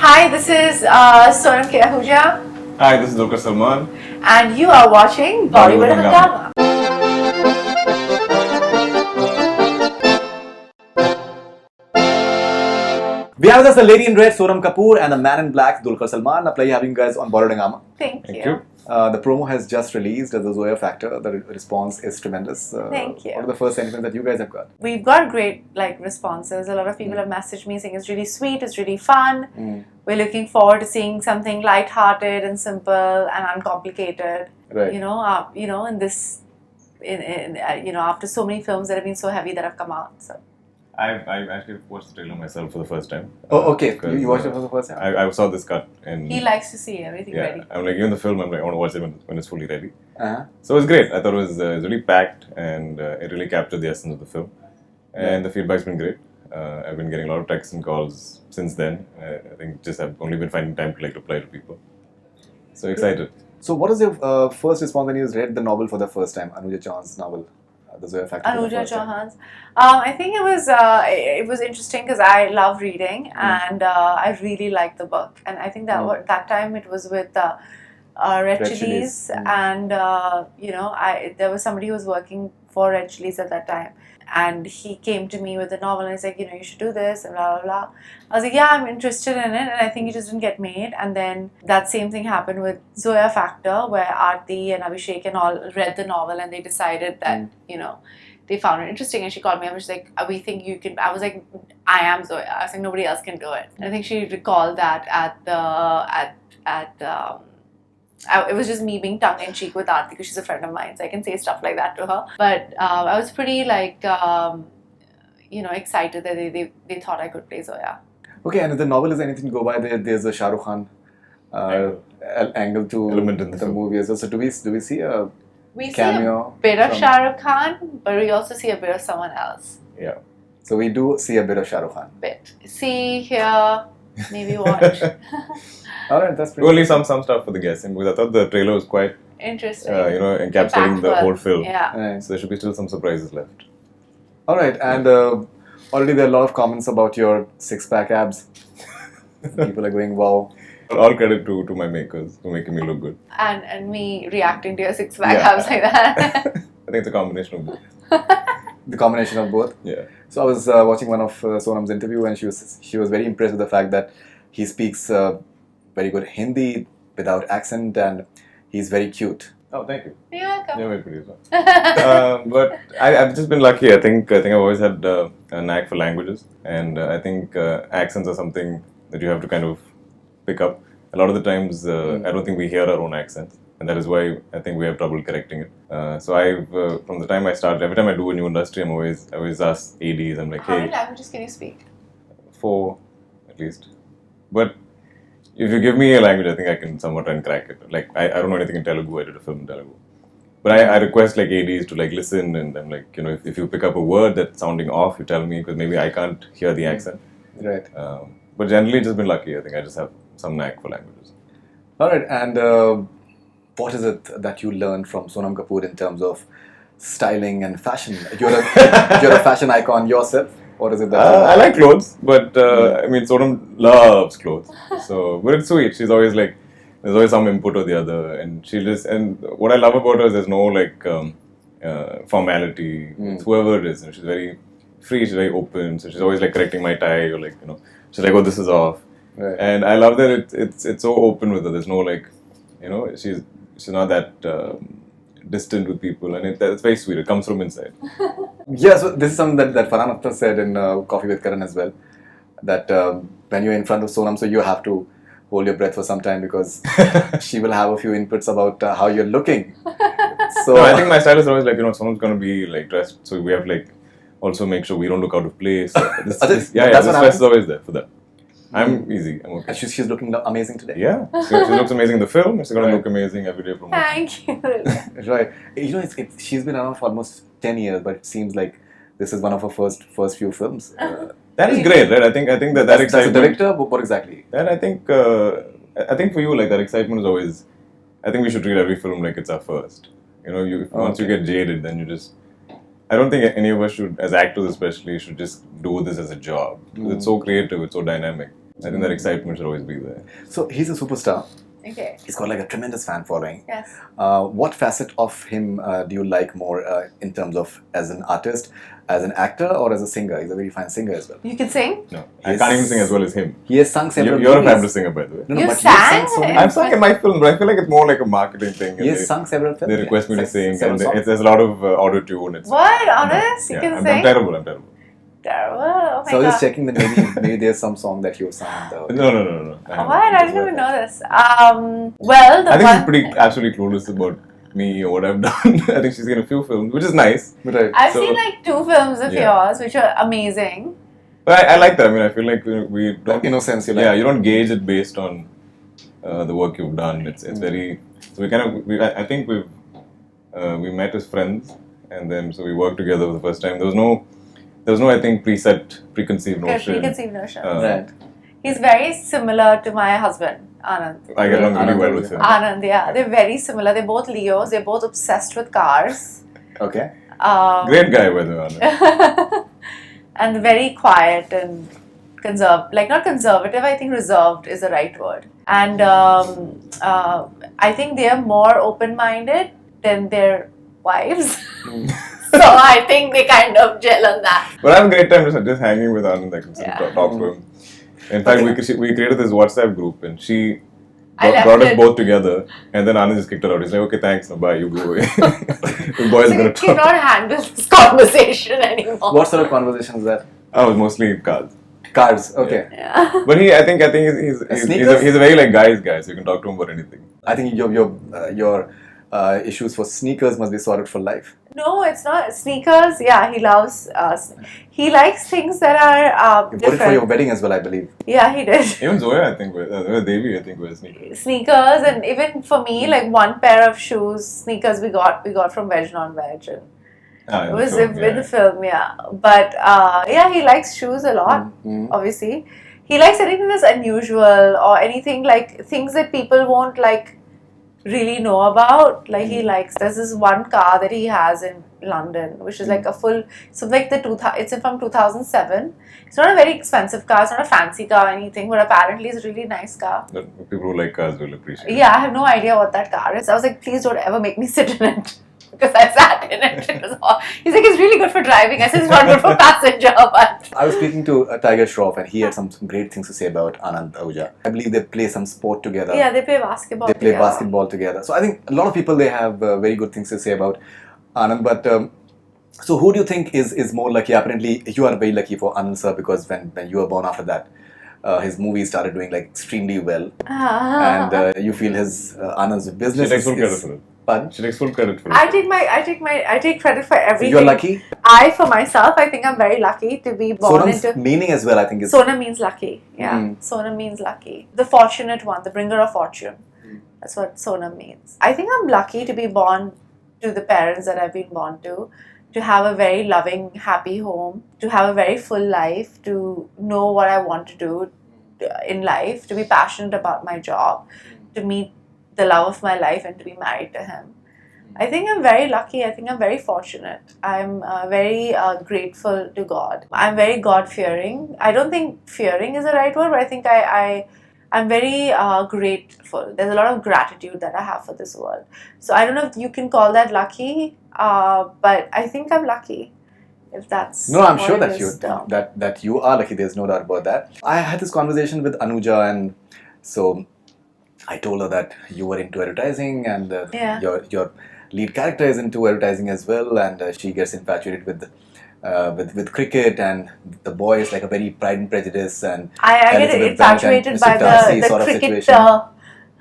Hi, this is Sonam Kirahuja. Hi, this is Dulquer Salman. And you are watching Bollywood Hungama. We have with us the lady in red, Sonam Kapoor, and the man in black, Dulquer Salman. A pleasure having you guys on Bollywood Hungama. Thank you. Thank you. The promo has just released as the Zoya factor. The response is tremendous. Thank you. What are the first sentiments that you guys have got? We've got great responses. A lot of people have messaged me saying it's really sweet, it's really fun. We're looking forward to seeing something light-hearted and simple and uncomplicated. Right. In this, after so many films that have been so heavy that have come out. So. I've actually watched the trailer myself for the first time. Oh, okay. You watched it for the first time? I saw this cut. And He likes to see everything ready. I'm like, even the film, I'm like, I want to watch it when it's fully ready. Uh-huh. So it was great. I thought it was really packed and it really captured the essence of the film. And the feedback's been great. I've been getting a lot of texts and calls since then. I think just I've only been finding time to reply to people. So excited. So what was your first response when you read the novel for the first time, Anuja Chauhan's novel? The Zoya Factor. Anuja Chauhan's. I think it was interesting because I love reading and I really liked the book. And I think that time it was with Red Chillies and there was somebody who was working for Red Chillies at that time. And he came to me with the novel and he's like, you should do this and blah, blah, blah. I was like, yeah, I'm interested in it. And I think it just didn't get made. And then that same thing happened with Zoya Factor, where Aarti and Abhishek and all read the novel and they decided that, they found it interesting. And she called me up and she's like, we think you can. I was like, I am Zoya. I was like, nobody else can do it. And I think she recalled that it was just me being tongue-in-cheek with Aarti because she's a friend of mine, so I can say stuff like that to her. But I was pretty excited that they thought I could play Zoya. Okay, and if the novel is anything to go by, there's a Shah Rukh Khan angle to Element in the film. movie as well. So do we see a we cameo? See a bit of Shah Rukh Khan, but we also see a bit of someone else. Yeah. So we do see a bit of Shah Rukh Khan. Bit. See, hear, maybe watch. Alright, that's pretty Only some stuff for the guessing because I thought the trailer was quite interesting. Encapsulating the whole film. Yeah. Right. So there should be still some surprises left. Alright, and already there are a lot of comments about your six-pack abs. People are going, wow. All credit to my makers for making me look good. And me reacting to your six-pack abs like that. I think it's a combination of both. The combination of both? Yeah. So I was watching one of Sonam's interview and she was very impressed with the fact that he speaks very good Hindi without accent and he's very cute. Oh, thank you. You're welcome. You're very pretty as well. But I've just been lucky. I think I've always had a knack for languages, and I think accents are something that you have to kind of pick up. A lot of the times, I don't think we hear our own accents, and that is why I think we have trouble correcting it. So I've from the time I started, every time I do a new industry, I always ask ADs. I'm like, How hey, many languages can you speak? 4 at least, but. If you give me a language, I think I can somewhat try and crack it. Like, I don't know anything in Telugu, I did a film in Telugu. But I request ADs to listen and I'm like, if you pick up a word that's sounding off, you tell me because maybe I can't hear the accent. Right. But generally, just been lucky. I think I just have some knack for languages. Alright, and what is it that you learned from Sonam Kapoor in terms of styling and fashion? You're a fashion icon yourself. What is it that I like clothes, but Sonam loves clothes. But it's sweet. She's always there's always some input or the other, and and what I love about her is there's no formality. It's whoever it is, and she's very free. She's very open. So she's always correcting my tie or she's like, oh, this is off. Right. And I love that it's so open with her. There's no she's not that distant with people, and that's very sweet. It comes from inside. Yeah, so this is something that Farhan Akhtar said in Coffee with Karan as well. That when you're in front of Sonam, so you have to hold your breath for some time because she will have a few inputs about how you're looking. So no, I think my style is always Sonam's gonna be dressed, so we have also make sure we don't look out of place. This stress is always there for that. I'm easy. I'm okay. And she's looking amazing today. Yeah, she looks amazing in the film. She's gonna look amazing every day promotion. Thank you. Right. She's been around for almost 10 years, but it seems like this is one of her first few films. That is great, right? I think that excitement. That's the director. What exactly? That I think for you that excitement is always. I think we should treat every film like it's our first. Once you get jaded, then you just. I don't think any of us should, as actors especially, should just do this as a job. It's so creative, it's so dynamic. I think that excitement should always be there. So he's a superstar. Okay. He's got like a tremendous fan following. Yes. What facet of him do you like more in terms of as an artist, as an actor, or as a singer? He's a very fine singer as well. You can sing? No, I can't even sing as well as him. He has sung several You're a movies. fabulous singer, by the way. No, no, You but sang? he has sung so many. I've sung in my film, but I feel like it's more like a marketing thing. He has sung several films. They request me to sing, several and songs. there's a lot of auto-tune. What? Honest? You can I'm sing? terrible. I'm terrible. Terrible. Oh my So I was god. just checking that maybe there's some song that you sang. No. What? I didn't even know this. Well, the I think one she's pretty absolutely clueless about me or what I've done. I think she's seen a few films, which is nice. Right. I've So- seen like 2 films of Yeah. yours, which are amazing. But I like that. I mean, I feel like we don't. Innocence, you like. Yeah, you don't gauge it based on the work you've done. It's very. So we kind of. I think we met as friends, and then so we worked together for the first time. There was no I think preconceived notion. Preconceived notion. Right. He's very similar to my husband, Anand. I get along really Anand well is- with him. Anand, yeah. They're very similar. They're both Leos. They're both obsessed with cars. Okay. Great guy, by the way. Anand. And very quiet and not conservative, I think reserved is the right word. And I think they are more open-minded than their wives. So I think they kind of gel on that. But I have a great time just hanging with Anand. I can sit and talk to him. In fact, we created this WhatsApp group, and she I left brought us it. both together, and then Anand just kicked her out. He's like, "Okay, thanks, no, bye, you go away." The boys So gonna you talk. cannot handle this conversation anymore. What sort of conversation is that? I was mostly cards. Cards. Okay. Yeah. But I think Sneakers? he's a very like guy's guy, so you can talk to him about anything. I think your issues for sneakers must be sorted for life. No, it's not. Sneakers, yeah, he loves he likes things that are You bought it for your different. wedding as well, I believe. Yeah, he did. Even Zoya, I think, Devi, I think, wears sneakers. Sneakers, and even for me, like one pair of shoes, sneakers we got from Veg Non Veg. And it was in the film, yeah. But yeah, he likes shoes a lot, Mm-hmm. obviously. He likes anything that's unusual or anything like things that people won't like really know about. Like he likes, there's this one car that he has in London, which is like a full, so like it's from 2007. It's not a very expensive car, it's not a fancy car or anything, but apparently it's a really nice car. That people who like cars will appreciate. Yeah, I have no idea what that car is. I was like, please don't ever make me sit in it. Because I sat in it. It was all, he's like, it's really good for driving. I said, it's not good for passenger, but... I was speaking to Tiger Shroff, and he had some great things to say about Anand Ahuja. I believe they play some sport together. Yeah, they play basketball They play together. basketball together. So I think a lot of people, they have very good things to say about Anand. But so who do you think is more lucky? Apparently, you are very lucky for Anand sir, because when you were born after that, his movies started doing like extremely well, and you feel his Anand's She business takes full credit is for it. pardon? She takes full credit for it. I take credit for So everything. you're lucky. For myself, I think I'm very lucky to be born Sonam's into... meaning as well, I think, is Sona means lucky. Yeah, Mm. Sona means lucky. The fortunate one, the bringer of fortune. That's what Sona means. I think I'm lucky to be born to the parents that I've been born to have a very loving, happy home, to have a very full life, to know what I want to do in life, to be passionate about my job, to meet the love of my life and to be married to him. I think I'm very lucky. I think I'm very fortunate. I'm very grateful to God. I'm very God-fearing. I don't think fearing is the right word, but I think I'm very grateful. There's a lot of gratitude that I have for this world. So I don't know if you can call that lucky, but I think I'm lucky. If that's No, I'm what sure it that is, that you are lucky. There's no doubt about that. I had this conversation with Anuja, and so I told her that you were into advertising, and Yeah. your lead character is into advertising as well, and she gets infatuated with cricket, and the boy is like a very Pride and Prejudice, and I get Elizabeth Banks and infatuated Mr. by Darcy the sort of cricket. situation.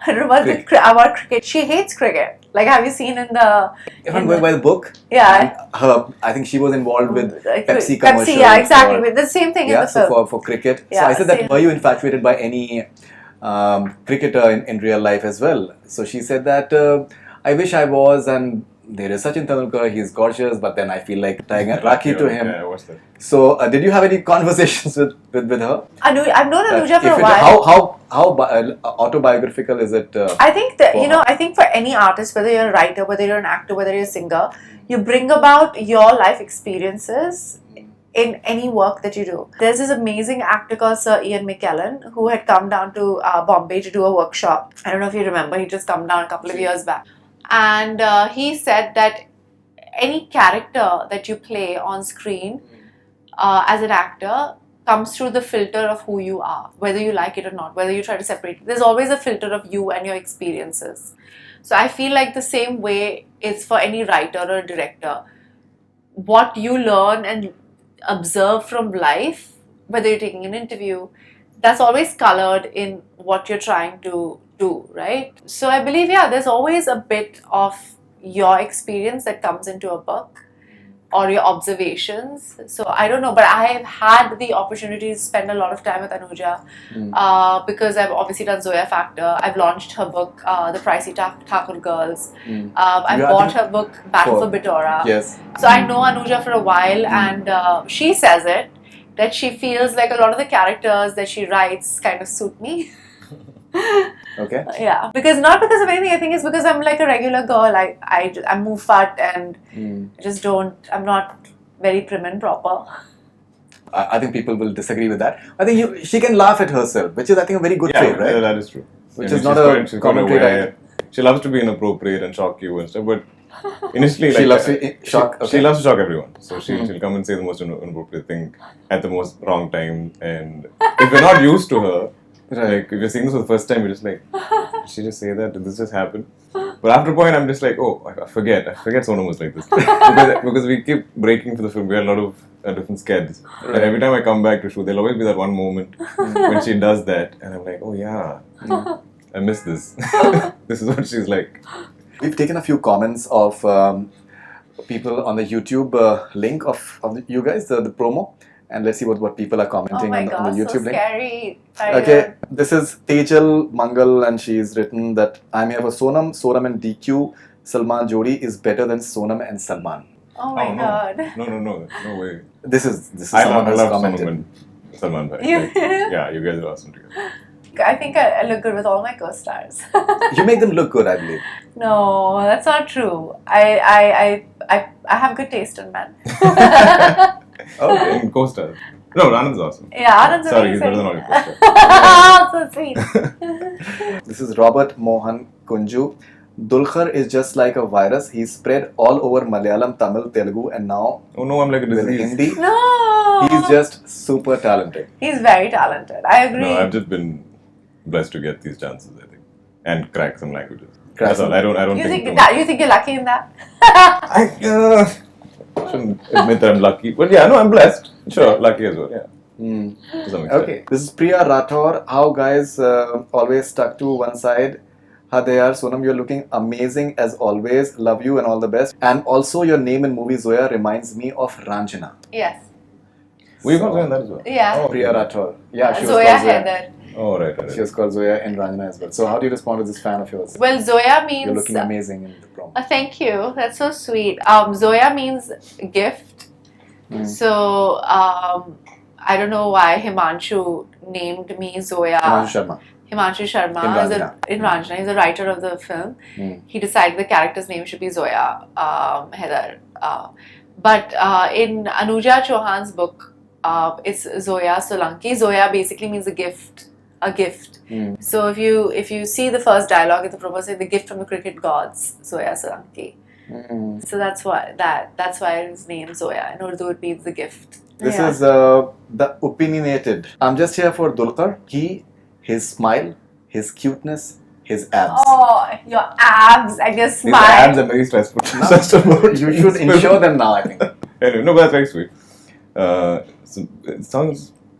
I don't know about cricket. She hates cricket. Like, have you seen in the... If I'm going by the book, Yeah. and I think she was involved with Like, Pepsi commercials. yeah, exactly. or- With the same thing in yeah, the so film. for cricket. So Yeah, I said that, same. were you infatuated by any cricketer in real life as well? So she said that, I wish I was, and there is Sachin Tendulkar, he's gorgeous, but then I feel like tying a Rakhi to him. Yeah, what's that? So did you have any conversations with her? I've known That Anuja for if a it- while. how autobiographical is it? I think that, for I think for any artist, whether you're a writer, whether you're an actor, whether you're a singer, you bring about your life experiences in any work that you do. There's this amazing actor called Sir Ian McKellen who had come down to Bombay to do a workshop. I don't know if you remember, he just come down a couple of years back. And he said that any character that you play on screen as an actor comes through the filter of who you are, whether you like it or not, whether you try to separate it. There's always a filter of you and your experiences. So I feel like the same way is for any writer or director. What you learn and observe from life, whether you're taking an interview, that's always colored in what you're trying to do, right? So I believe, there's always a bit of your experience that comes into a book or your observations. So I don't know, but I've had the opportunity to spend a lot of time with Anuja because I've obviously done Zoya Factor. I've launched her book, The Pricey Thakur Girls. I've bought her book, Battle for Bitora. Yes. So I know Anuja for a while, and she says it, that she feels like a lot of the characters that she writes kind of suit me. Okay. Yeah, not because of anything. I think it's because I'm like a regular girl. I move fat and I'm not very prim and proper. I think people will disagree with that. I think she can laugh at herself, which is, I think, a very good trait, right? Yeah, that is true. Which is not a common trait. Right? She loves to be inappropriate and shock you and stuff, but initially, she loves to shock. Okay. She loves to shock everyone. So she'll come and say the most inappropriate thing at the most wrong time, and if you're not used to her, like if you're seeing this for the first time, you're just like, did she just say that? Did this just happen? But after a point, I'm just like, oh, I forget Sonam was like this because we keep breaking for the film. We had a lot of different skids, and every time I come back to shoot, there'll always be that one moment when she does that, and I'm like, oh yeah, I miss this. This is what she's like. We've taken a few comments of people on the YouTube link of you guys, the promo. And let's see what people are commenting on the YouTube link. Scary. Okay, this is Tejal Mangal, and she's written that I'm here for Sonam and DQ. Salman Jodi is better than Sonam and Salman. Oh my god. No way. This is someone who's commented. Sonam and Salman bhai. Yeah, you guys are awesome together. I think I look good with all my co-stars. You make them look good, I believe. No, that's not true. I have good taste in men. Okay, co-stars. No, Anand's awesome. Yeah, Anand's amazing. Sorry, he's better than all your co-stars. So sweet. This is Robert Mohan Kunju. Dulquer is just like a virus. He's spread all over Malayalam, Tamil, Telugu, and now oh no, I'm like a disease. Hindi. No. He's just super talented. He's very talented. I agree. No, I've just been blessed to get these chances, I think, and crack some languages. That's all. I don't you think. You think you're lucky in that? I shouldn't admit that I'm lucky, but yeah, no, I'm blessed. Sure, lucky as well. Yeah. To some extent. Okay, this is Priya Rathor. How guys always stuck to one side. Hi there, Sonam, you're looking amazing as always. Love you and all the best. And also, your name in movie Zoya reminds me of Ranjana. Yes. Were you not saying that as well? Yeah. Oh, Priya Rathor. Yeah, she was Zoya called Zoya. Heather. Oh, right. She was called Zoya in Ranjana as well. So, how do you respond to this fan of yours? Well, Zoya means... You're looking amazing in the promo. Thank you. That's so sweet. Zoya means gift. So, I don't know why Himanshu named me Zoya. Himanshu Sharma in Ranjana. He's a writer of the film. He decided the character's name should be Zoya Heather. But in Anuja Chauhan's book, it's Zoya Solanki. Zoya basically means a gift. So if you see the first dialogue in the promo, say the gift from the cricket gods, Zoya Solanki. So that's why his name Zoya. In Urdu it means the gift. This is the opinionated. I'm just here for Dulquer. His smile, his cuteness, his abs. Oh, your abs and your smile. His abs are very stressful. You should ensure them now, I think. Anyway, no, but that's very sweet. So it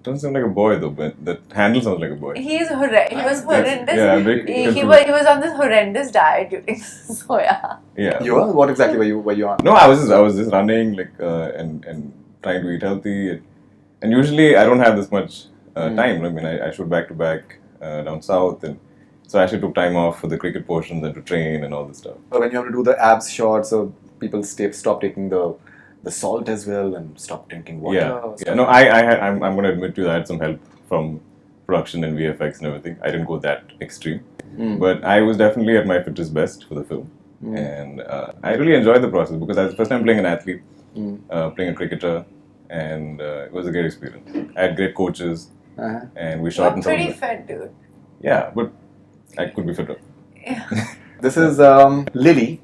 doesn't sound like a boy though, but that handle sounds like a boy. He was horrendous. Yeah, he was on this horrendous diet during Zoya. Yeah. You were? What exactly were you on? No, I was just running and trying to eat healthy, and usually I don't have this much time. I mean, I shoot back to back down south, and so I actually took time off for the cricket portions and to train and all this stuff. When you have to do the abs shots, so people stop taking the salt as well and stop drinking water. Yeah. No, I'm going to admit to you, I had some help from production and VFX and everything. I didn't go that extreme, but I was definitely at my fittest best for the film, and I really enjoyed the process because I was the first time playing an athlete, playing a cricketer, and it was a great experience. I had great coaches, Uh-huh. and we shot in some. Pretty fit, dude. Yeah, but I could be fitter. Yeah. This is Lily.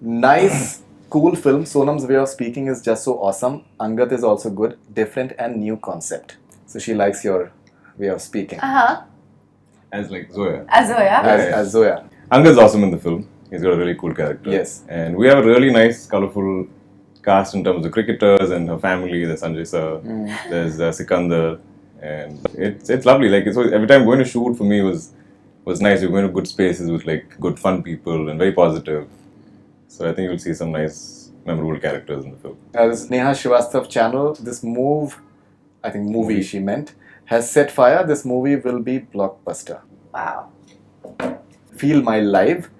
Nice, cool film. Sonam's way of speaking is just so awesome. Angat is also good, different and new concept. So she likes your way of speaking. As like Zoya. As Zoya. As Zoya. Angad's awesome in the film. He's got a really cool character. Yes. And we have a really nice, colourful cast in terms of cricketers and her family. There's Sanjay sir, there's Sikandar, and it's lovely. Like it's always, every time going to shoot for me was nice. We're going to good spaces with like good fun people and very positive. So I think you'll see some nice, memorable characters in the film. This Neha Srivastav channel, this movie she meant, has set fire. This movie will be blockbuster. Wow. Feel My Life.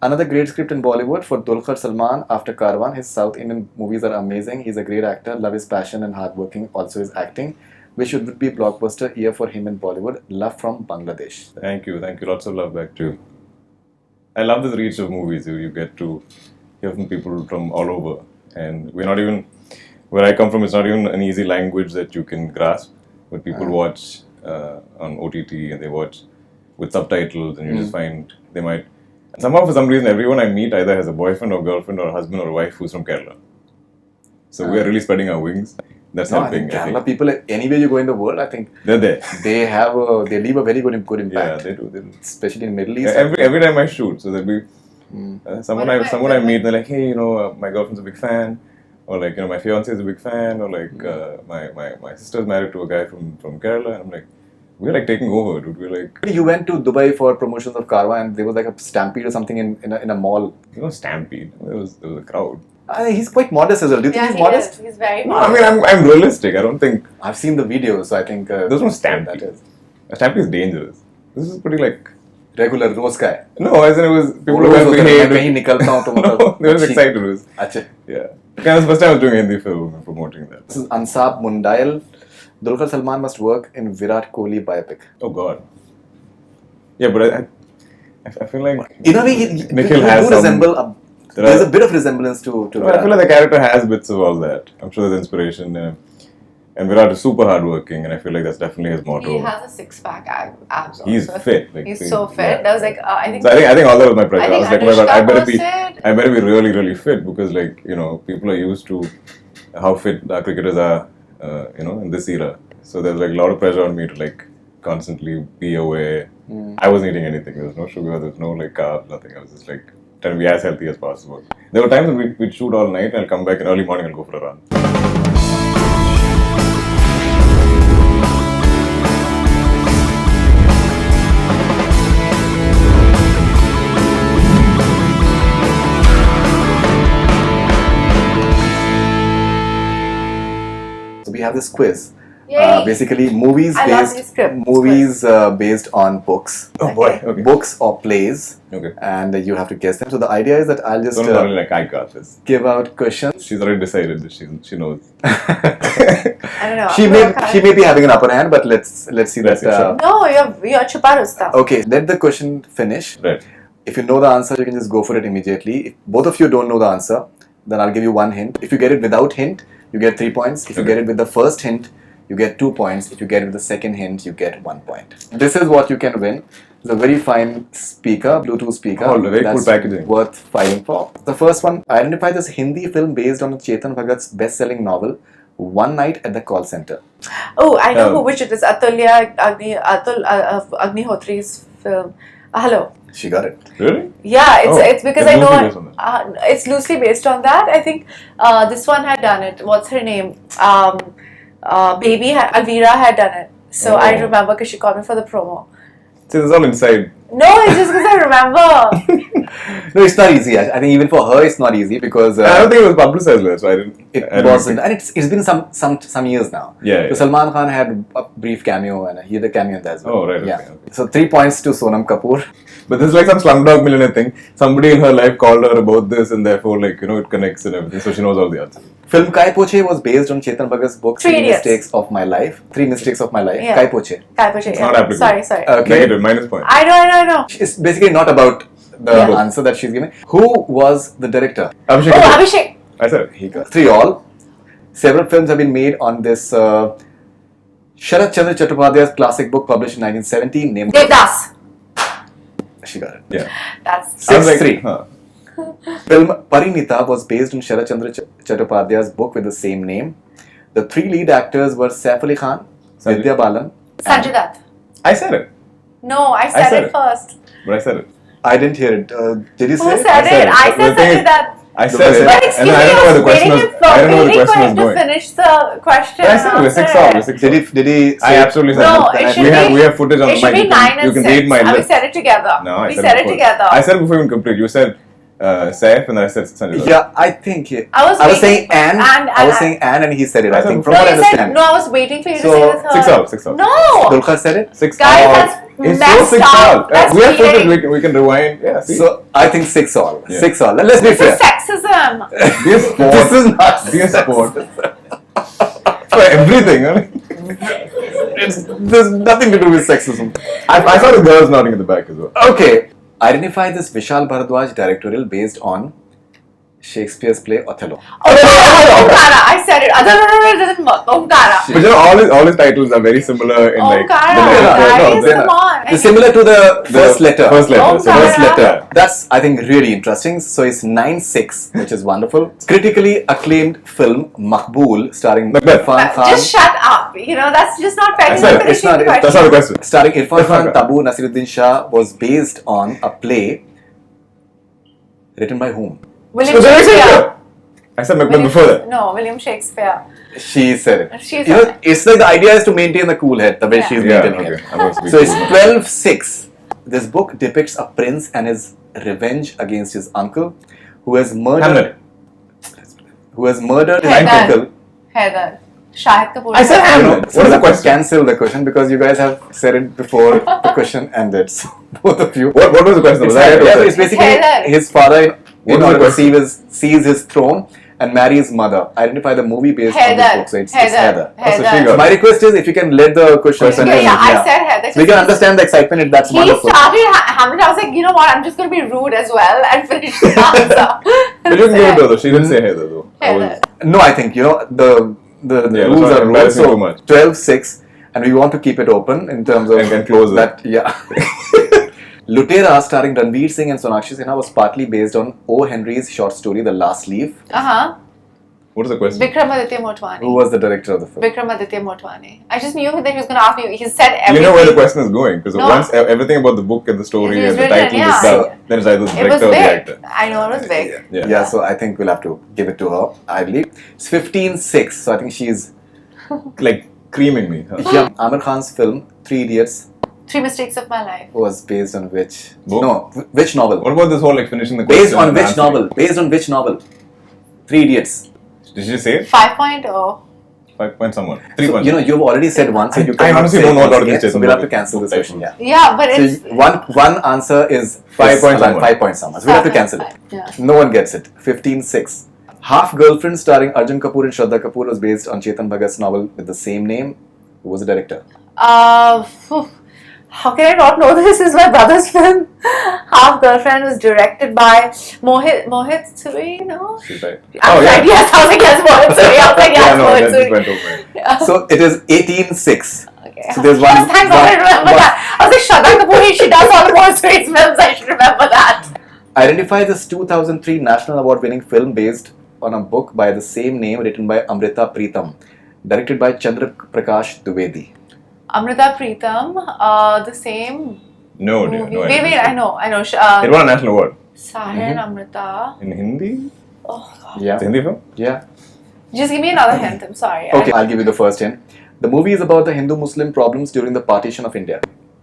Another great script in Bollywood for Dulquer Salman after Karwan. His South Indian movies are amazing. He's a great actor. Love his passion and hardworking. Also his acting. Wish it would be blockbuster year for him in Bollywood. Love from Bangladesh. Thank you. Lots of love back too. I love this reach of movies. You get to hear from people from all over. And we're not even, where I come from, it's not even an easy language that you can grasp. But people watch on OTT and they watch with subtitles and you just find they might. And somehow, for some reason, everyone I meet either has a boyfriend or girlfriend or a husband or a wife who's from Kerala. So we are really spreading our wings. That's helping. I think Kerala people, anywhere you go in the world, I think they're there. They leave a very good impact. Yeah, they do. Especially in Middle East. Every time I shoot, so there'll be someone I meet. They're like, hey, my girlfriend's a big fan, or like, my fiance is a big fan, or like my sister's married to a guy from Kerala, and I'm like, we're like taking over, dude. We're like. You went to Dubai for promotions of Karwa, and there was like a stampede or something in a mall. Stampede. There was a crowd. He's quite modest as well. Do you think he's modest? He's very No, modest. I mean, I'm realistic. I don't think. I've seen the videos, so I think. There's no stampede. That is. A stampede is dangerous. This is pretty like. Regular rose guy. No, as in it was. People were behaved. No, they were excited. It was. Achha. Yeah. That's the first time I was doing a Hindi film and promoting that. This is Ansab Mundail. Dulquer Salman must work in Virat Kohli biopic. Oh God. Yeah, but I feel like In a way, Nikhil has some. resemble. There's a bit of resemblance to I feel like the character has bits of all that. I'm sure there's inspiration. And Virat is super hardworking, and I feel like that's definitely his motto. He has a six-pack abs. He's also. fit. Like, He's so fit. Yeah. That was like I think. So I think all that was my pressure. I was like, oh my God, Anushka I better be really, really fit because people are used to how fit our cricketers are, in this era. So there's like a lot of pressure on me to like constantly be aware. I wasn't eating anything. There was no sugar. There was no like carbs. Nothing. I was just like trying to be as healthy as possible. There were times when we'd shoot all night and I'll come back in early morning and go for a run. So we have this quiz. Yay. Basically, movies I love these based on books. Oh boy. Okay. Books or plays. Okay. And you have to guess them. So the idea is that I'll just Don't worry, like I got this. give out questions. She's already decided that she knows. I don't know. She may be having an upper hand, but let's see Let's see, sure. No, you're chupa rusta. Okay, let the question finish. Right. If you know the answer, you can just go for it immediately. If both of you don't know the answer, then I'll give you one hint. If you get it without hint, you get 3 points. If you get it with the first hint, you get 2 points. If you get it with the second hint, you get 1 point. This is what you can win. It's a very fine speaker, Bluetooth speaker. Oh, very cool that's packaging. worth fighting for. The first one, identify this Hindi film based on Chetan Bhagat's best-selling novel, One Night at the Call Center. Oh, I know which it is. Atul Agnihotri's film. Hello. She got it. Really? Yeah, it's because I loosely based know on it's loosely based on that. I think this one had done it. What's her name? Alvira had done it. So I remember because she called me for the promo. See, this is all inside. No, it's just because I remember. No, it's not easy. I think even for her, it's not easy because I don't think it was publicized well, so I didn't. it wasn't. And it's been some years now. Yeah. So Salman Khan had a brief cameo and he had a cameo in that as well. Oh, right. Yeah. Okay. So 3 points to Sonam Kapoor. But this is like some Slumdog Millionaire thing. Somebody in her life called her about this, and therefore, it connects and everything. So she knows all the answers. Film Kai Poche was based on Chetan Bhagat's book, Three Idiots. Mistakes of My Life. 3 Mistakes of My Life. Yeah. Kai Poche. It's not applicable. Sorry. Okay. Negative, minus point. I know. It's basically not about the answer that she's giving. Who was the director? Abhishek. Oh, Abhishek. I said it. He got 3 all. Several films have been made on this Sharat Chandra Chattopadhyay's classic book published in 1970 named... Devdas. She got it. Yeah. That's... I was 6-3. Huh. Film Parinita was based on Sharat Chandra Chattopadhyay's book with the same name. The three lead actors were Saif Ali Khan, Sanjay. Vidya Balan. Sanjay Dutt. I said it. No, I said said it it. first. But I said it. I didn't hear it. Did you say Who it? said said it? it. I The said thing Sanjay is- Dutt. I said it. But excuse And me, I don't know I where the was question waiting was. I don't know where the for question was him to going. finish the question. But I said it was and 6 answer all. it. It was 6 Did all. he? Did he? I Say absolutely said No, it. it should We be- have footage on It the should mic. be 9 and You can 6. read my And we lips. said it together. No, we said it together. I said it before even complete. You said Saif and then I said Sanjay Dutt. Yeah, I think. I was saying waiting for- and. and- I was and- saying and he said it. I I said- think from No, what I you said, understand. no, I was waiting for you to So, say the third. 6 all. 6 all. No! Dulquer said it. 6 Guys, all. that's It's messed still 6 up. all. That's We have cheating. footage. We can rewind. Yeah. See. So I think 6 all. Yeah. 6 all. Let's be This fair. is sexism. Be a sport. This is not Be a sport. For everything. Huh? There's nothing to do with sexism. I saw the girls nodding in the back as well. Okay. Identify this Vishal Bharadwaj directorial based on Shakespeare's play Othello. Omkara. I said it. No, it doesn't work. Omkara. But you know, all his titles are very similar in like Omkara. the Guys, come on. It's similar to the first letter. First letter. So Omkara. First letter. That's, I think, really interesting. So it's 9-6, which is wonderful. Critically acclaimed film Maqbool, starring Macbeth. Irfan Khan. Just shut up. You know, that's just not fair. I You're said not it. It's finishing not- the question. That's not the question. Starring Irfan Khan, Irfan Khan. Tabu Nasiruddin Shah, was based on a play written by whom? William So there is Shakespeare. it. I said Macbeth before that. No, William Shakespeare. She said it. She's You know, it's like the idea is to maintain the cool head, the way Yeah. she's Yeah, maintaining okay. it. I'm going to speak So it's to you. 12-6. This book depicts a prince and his revenge against his uncle, who has murdered Hamlet. his Heather. uncle. Heather. Shahid Kapoor. I said You know, Hamlet. so What is the we'll have to question? cancel the question because you guys have said it before the question ended. So both of you. What was the question? It's, Was I yeah, so it's basically Heather. his father in What was order the to seize his throne and marry his mother. Identify the movie based on this Heather. book. So it's Heather. Heather. Oh, so she Heather. got My request is if you can let the question Question finish. Yeah, I said Heather. So we can understand the excitement. That's He wonderful. started Hamlet. I was like, you know what? I'm just going to be rude as well and finish the answer. But you can give it to her though. She didn't say Heather though. I was- Heather. No, I think the Yeah, rules let's not are rules. embarrass you So too much. 12-6, and we want to keep it open in terms of And can close it. that. Yeah. Lutera, starring Ranveer Singh and Sonakshi Sinha, was partly based on O. Henry's short story *The Last Leaf*. What is the question? Vikramaditya Motwani. Who was the director of the film? Vikramaditya Motwani. I just knew that he was going to ask me. He said everything. You know where the question is going because No. once everything about the book and the story It was and the written, title yeah. is done, then it's either the It was director or the big. actor. I know it was big. Yeah. Yeah, so I think we'll have to give it to her, I believe. It's 15-6, so I think she's... Like creaming me. Huh? Yeah, Amir Khan's film, 3 Idiots, 3 Mistakes of My Life. was based on which... Book? No, which novel? What about this whole like finishing the question? Based on and which answering? novel? Based on which novel? 3 Idiots. Did she say it? 5.0. 5 point someone. 3 So, point. you know, you've already said one, so you I can honestly say don't know once what again, it is. so we'll have to cancel this question, yeah. Yeah, but it's... So one answer is 5 points like someone. 5 points someone. So we'll have to cancel it. Yeah. No one gets it. 15-6. Half Girlfriend starring Arjun Kapoor and Shraddha Kapoor was based on Chetan Bhagat's novel with the same name. Who was the director? Phew. How can I not know this? This is my brother's film. Half Girlfriend was directed by Mohit Suri, no? She's right. I was like, yes, I was like, yes, Mohit Suri. I was like, yes, Yeah, no, Mohit that just Suri. went over it. Yeah. So it is 18-6. Okay. So there's one- Yes, thanks, I remember one- that. I was like, Shraddha Kapoor, she does all the Mohit Suri's films. I should remember that. Identify this 2003 National Award winning film based on a book by the same name written by Amrita Preetham, directed by Chandra Prakash Dwivedi. Amrita Preetham, the same No, dear. movie. No, Wait, I know. It won a national award. Sahar and Amrita. In Hindi? Oh, God. Yeah. It's a Hindi film? Yeah. Just give me another hint. I'm sorry. Okay, I'll give you the first hint. The movie is about the Hindu-Muslim problems during the partition of India.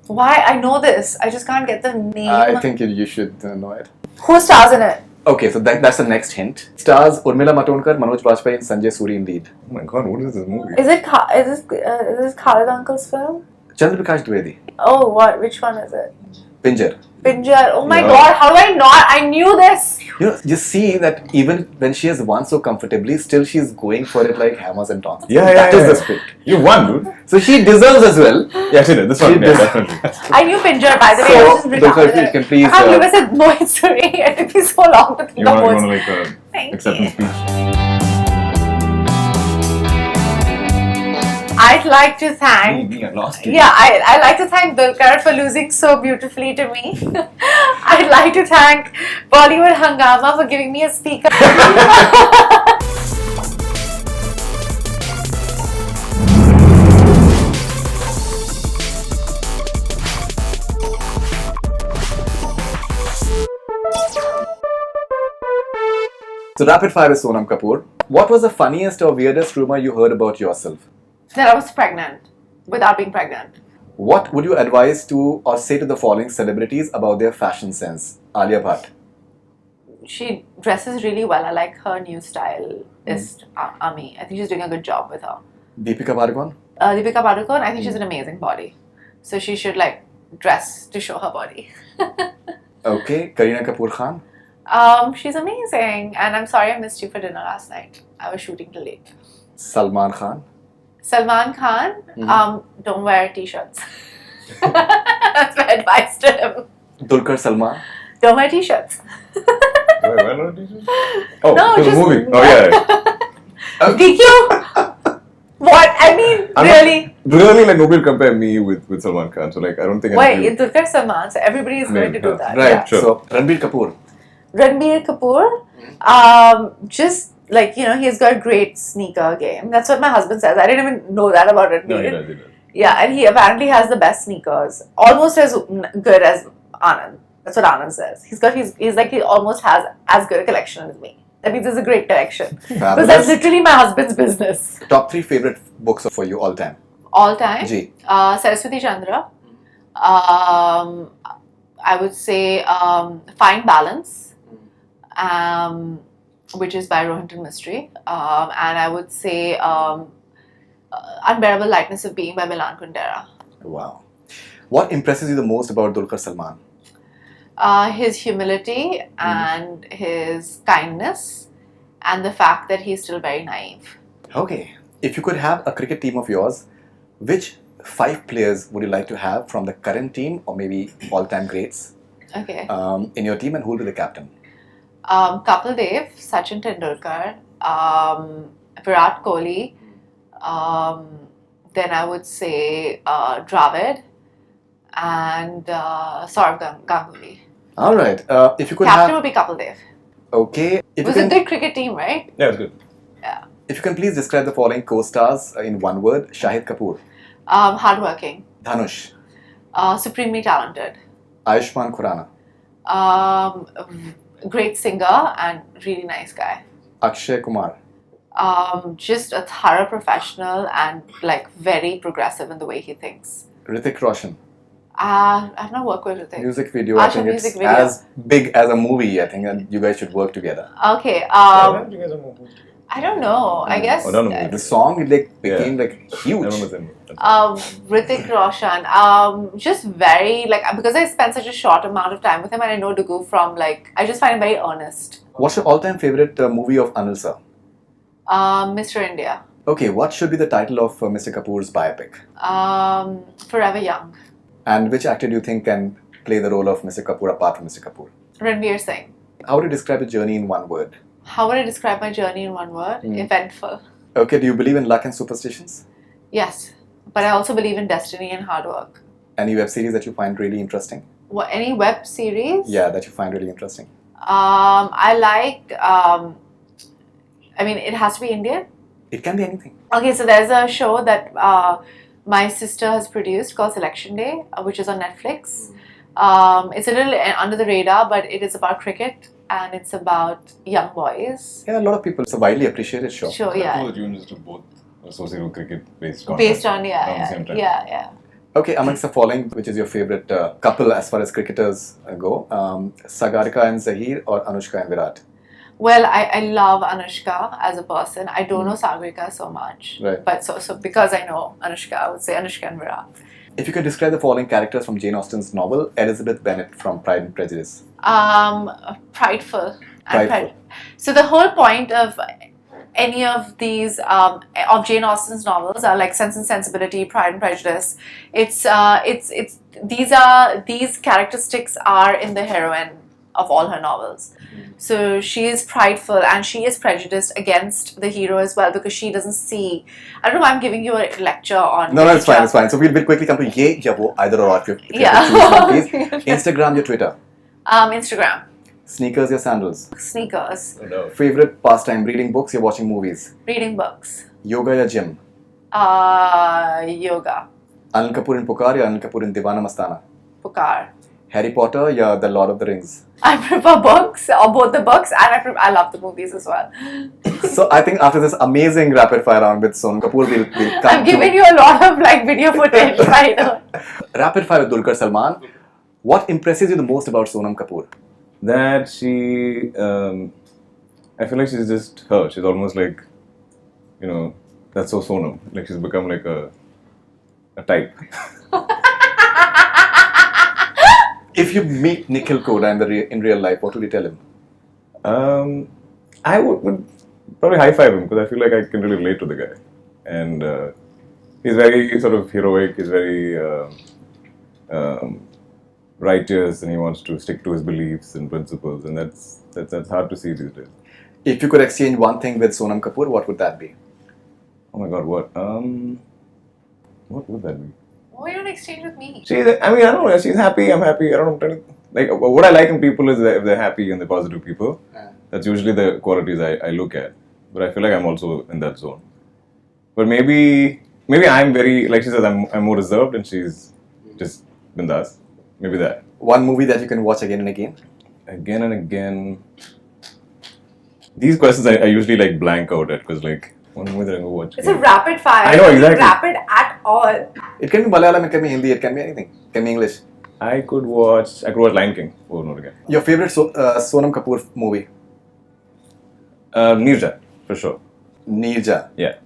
Why? I know this. I just can't get the name. I think you should know it. Who stars in it? Okay, so that's the next hint. Stars Urmila Matondkar, Manoj Bajpayee and Sanjay Suri indeed. Oh my god, what is this movie? Is this Khalid Uncle's film? Chandra Prakash Dwivedi. Oh, what? Which one is it? Pinjar. Pinjar. Oh my No. God! How do I not? I knew this. You know, just see that even when she has won so comfortably, still she's going for it like hammers and tongs. That is the spirit. You won, dude. So she deserves as well. Yeah, she did. This one, She yeah, did. definitely. I knew Pinjar, by the way. So, I was just Dulquer, if you retarded. can please, I can't believe I said Mohit Suri. It took me so long to think You of want Mohit like a Thank acceptance you. speech? I'd like to thank. I lost it. Yeah, I like to thank Dulquer for losing so beautifully to me. I'd like to thank Bollywood Hungama for giving me a speaker. So rapid fire is Sonam Kapoor. What was the funniest or weirdest rumor you heard about yourself? That I was pregnant without being pregnant. What would you advise to or say to the following celebrities about their fashion sense? Alia Bhatt. She dresses really well. I like her new style. Ami. I think she's doing a good job with her. Deepika Padukone. Deepika Padukone, I think she's an amazing body. So she should like dress to show her body. Okay. Kareena Kapoor Khan. She's amazing. And I'm sorry I missed you for dinner last night. I was shooting till late. Salman Khan. Salman Khan, don't wear t-shirts. That's my advice to him. Dulquer Salman. Don't wear t-shirts. Why not t-shirt? Oh, No, to the just- movie. Oh, yeah. DQ? What? I mean, really? Really, like, nobody will compare me with Salman Khan. So, like, I don't think Wait, Dulquer Salman, so everybody is going to do that. Right. Yeah. Sure. So Ranbir Kapoor. Ranbir Kapoor, just like, he's got a great sneaker game. That's what my husband says. I didn't even know that about Ranbir. No, he does. Yeah, and he apparently has the best sneakers, almost as good as Anand. That's what Anand says. He's like he almost has as good a collection as me. That means it's a great collection because that's Fabulous. literally my husband's business. Top 3 favorite books for you all time. All time, Ji. Saraswati Chandra. I would say Fine Balance, which is by Rohinton Mystery, and I would say Unbearable Lightness of Being by Milan Kundera. Wow. What impresses you the most about Dulquer Salman? His humility and his kindness, and the fact that he's still very naive. Okay. If you could have a cricket team of yours, which 5 players would you like to have from the current team or maybe all-time greats Okay. in your team, and who will be the captain? Kapil Dev, Sachin Tendulkar, Virat Kohli, then I would say Dravid, and Saurav Ganguly. All right. If you could Captain have... would be Kapil Dev. Okay. It If was you a can, good cricket team, right? Yeah, it's good. Yeah. if you can please describe the following co-stars in one word. Shahid Kapoor. Hardworking, Dhanush. supremely talented, Ayushmann Khurrana. great singer, and really nice guy. Akshay Kumar. Just a thorough professional and like very progressive in the way he thinks. Hrithik Roshan. I've not worked with Hrithik. Music video. I think music it's video. as big as a movie. I think, and you guys should work together. Okay. You guys are more posted. I don't know. I guess. I don't know. The song it like became Yeah. like I huge. remember them. Hrithik Roshan. Just very like because I spent such a short amount of time with him, and I know Dugu from like I just find him very earnest. What's your all-time favorite movie of Anil sir? Mr. India. Okay, what should be the title of Mr. Kapoor's biopic? Forever Young. And which actor do you think can play the role of Mr. Kapoor apart from Mr. Kapoor? Ranveer Singh. How would you describe your journey in one word? How would I describe my journey in one word? Eventful. Okay, do you believe in luck and superstitions? Yes, but I also believe in destiny and hard work. Any web series that you find really interesting? What, any web series? Yeah, that you find really interesting. I like. I mean, it has to be Indian. It can be anything. Okay, so there's a show that my sister has produced called Selection Day, which is on Netflix. It's a little under the radar, but it is about cricket and it's about young boys. Yeah, a lot of people. It's a widely appreciated show. Sure, Cool yeah. that you just both associate with cricket-based content. Based on, Around the yeah, same time. yeah. Okay, amongst the following, which is your favorite couple as far as cricketers go? Sagarika and Zahir or Anushka and Virat? Well, I love Anushka as a person. I don't know Sagarika so much. Right. But so because I know Anushka, I would say Anushka and Virat. If you could describe the following characters from Jane Austen's novel, Elizabeth Bennet from Pride and Prejudice. Prideful. Prideful. So the whole point of any of these of Jane Austen's novels are like Sense and Sensibility, Pride and Prejudice. It's these characteristics are in the heroine of all her novels. So she is prideful and she is prejudiced against the hero as well because she doesn't see. I don't know why I'm giving you a lecture on. No, it's fine, it's fine. So we'll quickly come to ye ya wo, either or. If you Yeah. choose one, please. Instagram, your Twitter. Instagram. Sneakers, your sandals. Sneakers. Oh, no. Favorite pastime, reading books, you're watching movies. Reading books. Yoga, your gym. Yoga. Anil Kapoor in Pukar, or Anil Kapoor in Divana Mastana. Pukar. Harry Potter, or The Lord of the Rings. I prefer books, or both the books, and I love the movies as well. So I think after this amazing rapid fire round with Sonam Kapoor, we'll come I'm giving you a lot of like video footage right now. Rapid fire with Dulquer Salman. What impresses you the most about Sonam Kapoor? That she, I feel like she's just her. She's almost like, you know, that's so Sonam. Like she's become like a type. If you meet Nikhil Koda in real life, what would you tell him? I would probably high five him because I feel like I can really relate to the guy. And he's very sort of heroic, he's very righteous, and he wants to stick to his beliefs and principles, and that's hard to see these days. If you could exchange one thing with Sonam Kapoor, what would that be? Oh my god, what? What would that be? Why you don't exchange with me? I don't know, she's happy, I'm happy, I don't know. Like, what I like in people is that if they're happy and they're positive people, that's usually the qualities I look at. But I feel like I'm also in that zone. But maybe I'm very, like she says, I'm more reserved and she's just bindas. Maybe that. One movie that you can watch again and again? Again and again. These questions I usually like blank out at because like, one movie that I'm going to watch. It's a rapid fire. I know, exactly. Rapid at all. It can be Malayalam, it can be Hindi, it can be anything. It can be English. I could watch Lion King over and over again. Your favorite Sonam Kapoor movie? Neerja, for sure. Neerja. Yeah.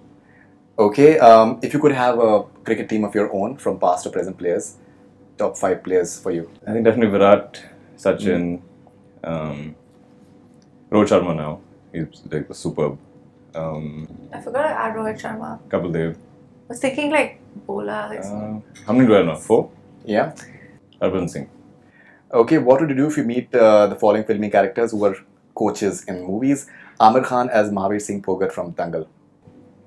Okay, if you could have a cricket team of your own from past or present players, top 5 players for you. I think definitely Virat, Sachin, Rohit Sharma now. He's like superb. I forgot to add Rohit Sharma. Kapil Dev. I was thinking like Bola. Like How many do I know? 4? Yeah. Harbhajan Singh. Okay, what would you do if you meet the following filming characters who were coaches in movies? Amir Khan as Mahavir Singh Phogat from Dangal.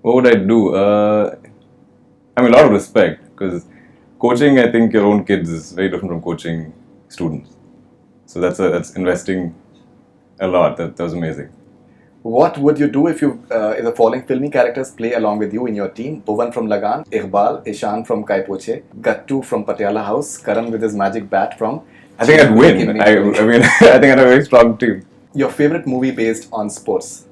What would I do? I mean, a lot of respect because coaching, I think, your own kids is very different from coaching students. So that's investing a lot. That was amazing. What would you do if the following filming characters play along with you in your team? Bhuvan from Lagan, Iqbal, Ishan from Kai Poche, Gattu from Patiala House, Karan with his magic bat from... I think I'd win. I mean, I think I'd have a very strong team. Your favorite movie based on sports?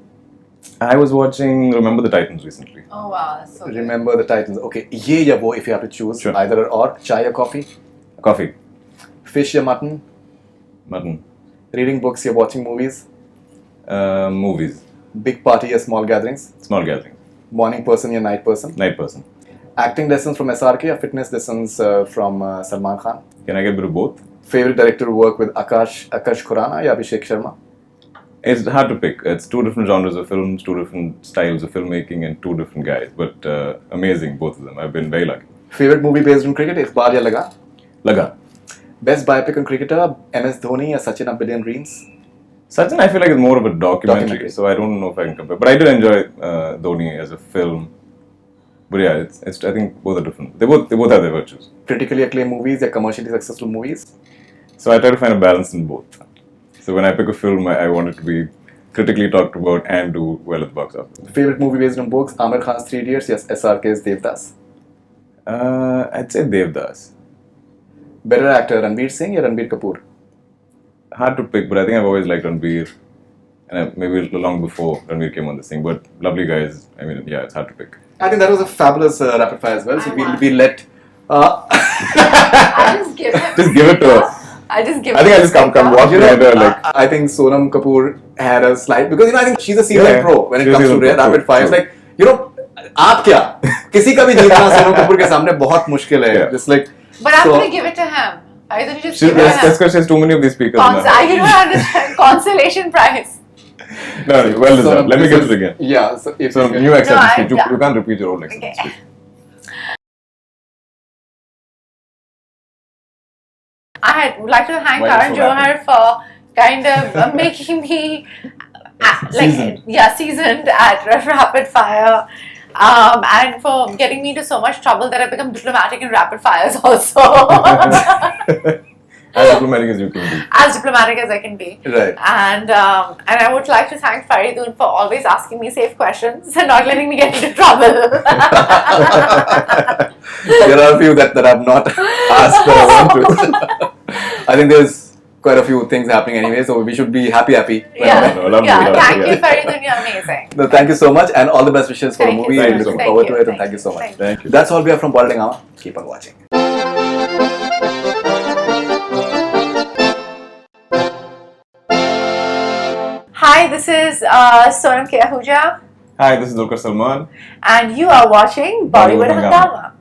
I was watching Remember the Titans recently. oh wow, that's so good. Remember the Titans. Okay, ye ya wo if you have to choose, Sure. either or. Chai or coffee? Coffee. Fish or mutton? Mutton. Reading books, you're watching movies? Movies. Big party or small gatherings? Small gathering. Morning person or night person? Night person. Acting lessons from SRK or fitness lessons from Salman Khan? Can I get a bit of both? Favorite director to work with Akash Khurana or Abhishek Sharma? It's hard to pick. It's 2 different genres of films, 2 different styles of filmmaking, and 2 different guys. But amazing, both of them. I've been very lucky. Favorite movie based on cricket? Iqbal ya Laga? Laga. Best biopic on cricketer? MS Dhoni or Sachin A Billion Dreams? Sachin, I feel like it's more of a documentary, so I don't know if I can compare. But I did enjoy Dhoni as a film. But yeah, it's I think both are different. They both have their virtues. Critically acclaimed movies or commercially successful movies? So I try to find a balance in both. So when I pick a film, I want it to be critically talked about and do well at the box office. Favorite movie based on books? Amir Khan's 3 Idiots, yes, SRK's Devdas. I'd say Devdas. Better actor, Ranveer Singh or Ranbir Kapoor? Hard to pick, but I think I've always liked Ranbir. And maybe long before Ranbir came on this thing. But lovely guys. I mean, yeah, it's hard to pick. I think that was a fabulous rapid fire as well. So we let... I just give him. Just give it to her. I just give. I think I just come watch together. Like I think Sonam Kapoor had a slight because I think she's a seasoned Yeah, pro when it she's a comes to seasoned pro, rapid fire. It's true. like आप क्या किसी का भी जीतना सोनम कपूर के सामने बहुत मुश्किल है. Yeah. Just like But I'm so- gonna give it to him. Are you gonna just give it to that's him? because she has too many of these speakers. now. You don't understand. Consolation prize. No, well deserved. Sonam, Let me this get is- it again. Yeah. So if So you new acceptance No, speech. yeah. You can't repeat your old acceptance Okay. speech. I would like to thank Why are you Karan so Johar for kind of making me Seasoned. seasoned at rapid fire. And for getting me into so much trouble that I've become diplomatic in rapid fires also. As diplomatic as you can be. As diplomatic as I can be. Right. And I would like to thank Faridoon for always asking me safe questions and not letting me get into trouble. There are a few that I've not asked, but I want to. I think there's quite a few things happening anyway, so we should be happy. Yeah, No, lovely, yeah. lovely, Thank yeah. you, Faridoon. You're amazing. No, thank you so much, and all the best wishes for Thank the you movie. so I'm much. looking Thank forward you. to it, and Thank thank you so you. much. Thank you. That's all we have from Bollywood Hungama. Keep on watching. Hi, this is Sonam Ahuja, Hi, this is Dulquer Salman. and you are watching Bollywood Hungama. Hungama.